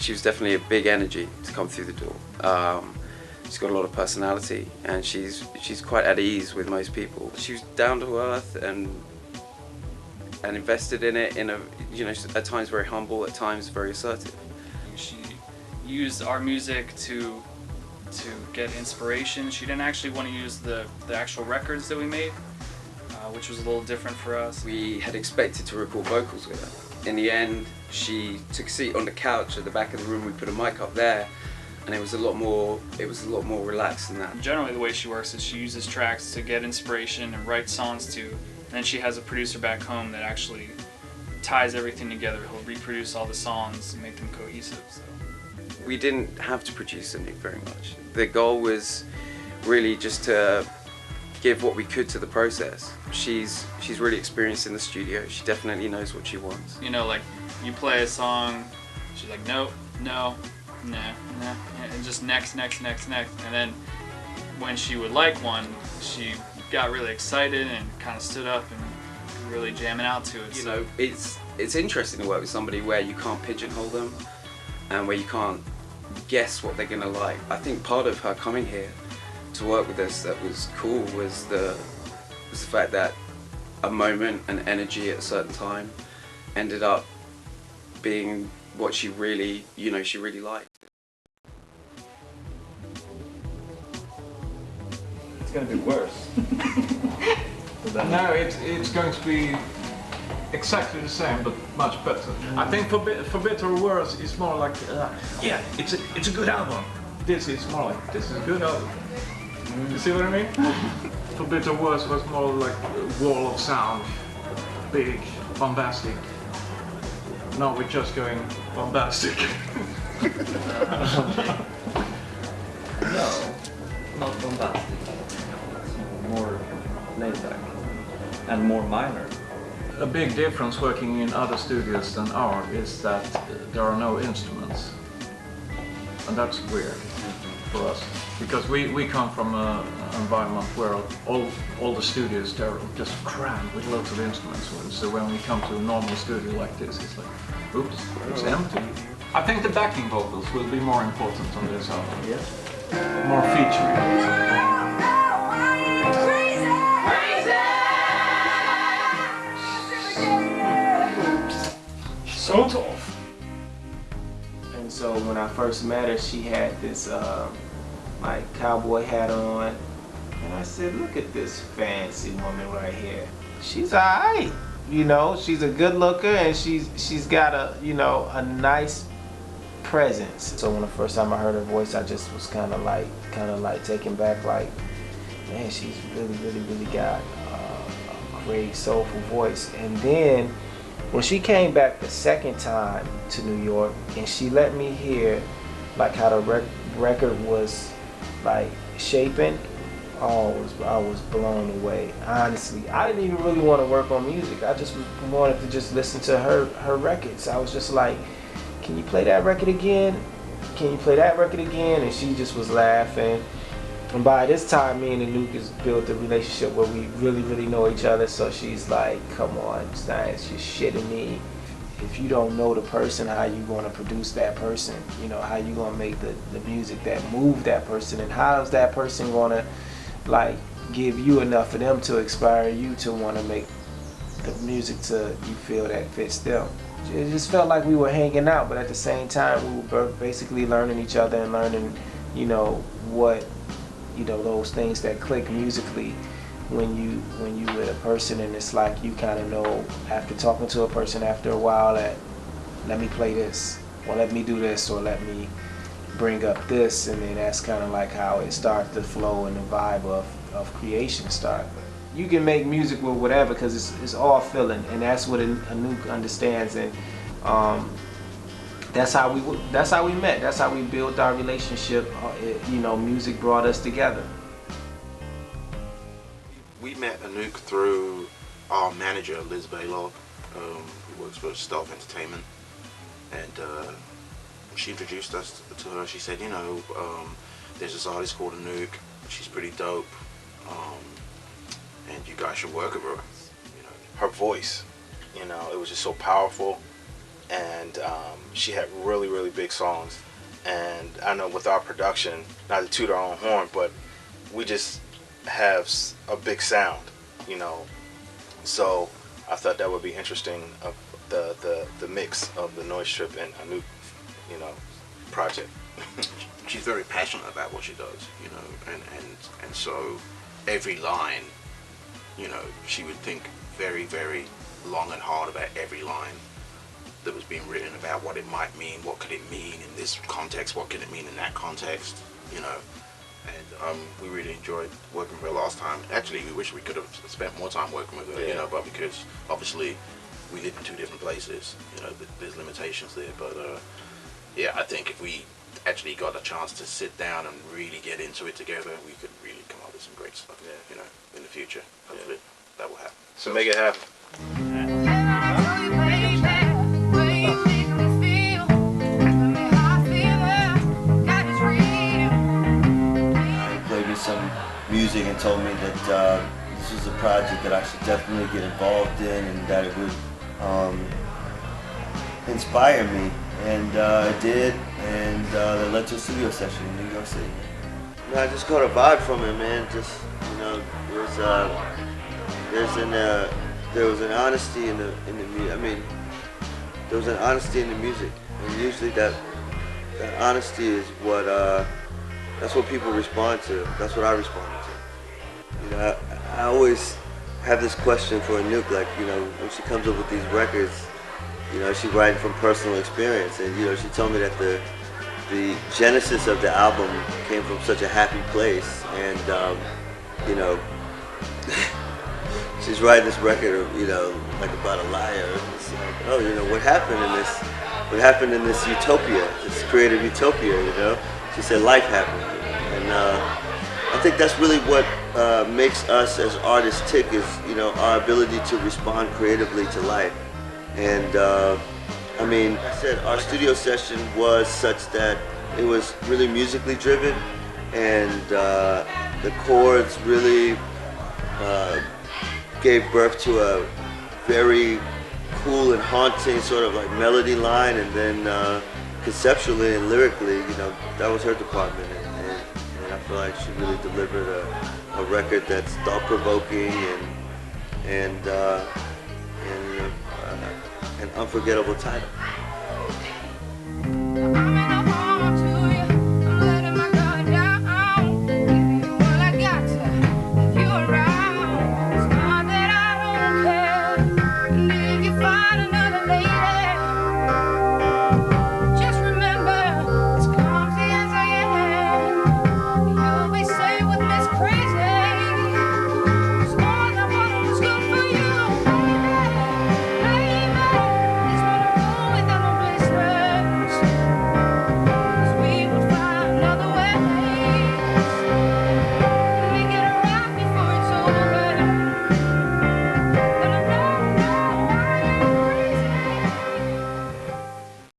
She was definitely a big energy to come through the door. She's got a lot of personality, and she's quite at ease with most people. She was down to earth and invested in it in a, you know, at times very humble, at times very assertive. She used our music to get inspiration. She didn't actually want to use the actual records that we made, which was a little different for us. We had expected to record vocals with her. In the end, she took a seat on the couch at the back of the room. We put a mic up there, and it was a lot more relaxed than that. Generally, the way she works is she uses tracks to get inspiration and write songs to, and then she has a producer back home that actually ties everything together. He'll reproduce all the songs and make them cohesive. So. We didn't have to produce Anouk very much. The goal was really just to give what we could to the process. She's really experienced in the studio. She definitely knows what she wants. You know, like you play a song, she's like, no, no, nah, nah, and just next. And then when she would like one, she got really excited and kind of stood up and really jamming out to it. You know, it's interesting to work with somebody where you can't pigeonhole them and where you can't guess what they're gonna like. I think part of her coming here to work with us that was cool was the fact that a moment and energy at a certain time ended up being what she really, you know, she really liked. It's gonna be worse. No, it's going to be exactly the same, but much better. I think for better or worse, it's more like, yeah, it's a good album. This is more like, this is a good album. You see what I mean? For better or worse was more like a wall of sound, big, bombastic. Now we're just going bombastic. No, not bombastic. More laid back and more minor. A big difference working in other studios than ours is that there are no instruments. And that's weird for us. Because we come from an environment where all the studios, they're just crammed with lots of instruments. So when we come to a normal studio like this, it's like, oops, it's empty. I think the backing vocals will be more important on this album. Yeah. More featuring. So tough. And so when I first met her, she had this like cowboy hat on, and I said, "Look at this fancy woman right here. She's alright, you know. She's a good looker, and she's got a, you know, a nice presence." So when the first time I heard her voice, I just was kind of like taken back, like, man, she's really got a great soulful voice. And then when she came back the second time to New York and she let me hear like how the record was like shaping, I was blown away. Honestly, I didn't even really want to work on music. I just wanted to just listen to her records. I was just like, can you play that record again? Can you play that record again? And she just was laughing. And by this time, me and Anouk has built a relationship where we really know each other. So she's like, come on, Steins, you're shitting me. If you don't know the person, how you gonna produce that person? You know, how you gonna make the music that move that person? And how is that person gonna like give you enough of them to inspire you to wanna make the music to you feel that fits them? It just felt like we were hanging out, but at the same time, we were basically learning each other and learning, you know, what, you know, those things that click musically when you with a person, and it's like you kind of know after talking to a person after a while that let me play this, or let me do this, or let me bring up this, and then that's kind of like how it starts to flow and the vibe of creation start. You can make music with whatever because it's all feeling, and that's what Anouk understands, and that's how we met. That's how we built our relationship. You know, music brought us together. We met Anouk through our manager, Liz Baylor, who works for Staff Entertainment, and she introduced us to her. She said, you know, there's this artist called Anouk. She's pretty dope, and you guys should work with her. You know, her voice, you know, it was just so powerful. and she had really big songs. And I know with our production, not to toot our own horn, but we just have a big sound, you know. So I thought that would be interesting, of the mix of the Noise Trip and Anouk, you know, project. She's very passionate about what she does, you know, and so every line, you know, she would think very long and hard about every line that was being written, about what it might mean, what could it mean in this context, what could it mean in that context, you know. And we really enjoyed working with her last time. Actually, we wish we could have spent more time working with her, you know, but because obviously we live in two different places, you know, there's limitations there. But yeah, I think if we actually got a chance to sit down and really get into it together, we could really come up with some great stuff, you know, in the future. Hopefully that will happen. So make it happen. Played me some music and told me that this was a project that I should definitely get involved in, and that it would inspire me, and it did, and that led to a studio session in New York City. No, I just caught a vibe from it, man. Just, you know, there was an honesty in the music. I mean, there was an honesty in the music, and usually that honesty is what that's what people respond to. That's what I responded to. You know, I always have this question for Anouk, like, you know, when she comes up with these records, you know, she's writing from personal experience, and you know, she told me that the genesis of the album came from such a happy place, and you know, she's writing this record, you know, like about a liar. It's like, oh, you know, what happened in this utopia, this creative utopia, you know? She said life happened, and I think that's really what makes us as artists tick, is, you know, our ability to respond creatively to life. And I mean, I said our studio session was such that it was really musically driven, and the chords really gave birth to a very cool and haunting sort of like melody line, and then conceptually and lyrically, you know, that was her department, and I feel like she really delivered a record that's thought-provoking and an unforgettable title.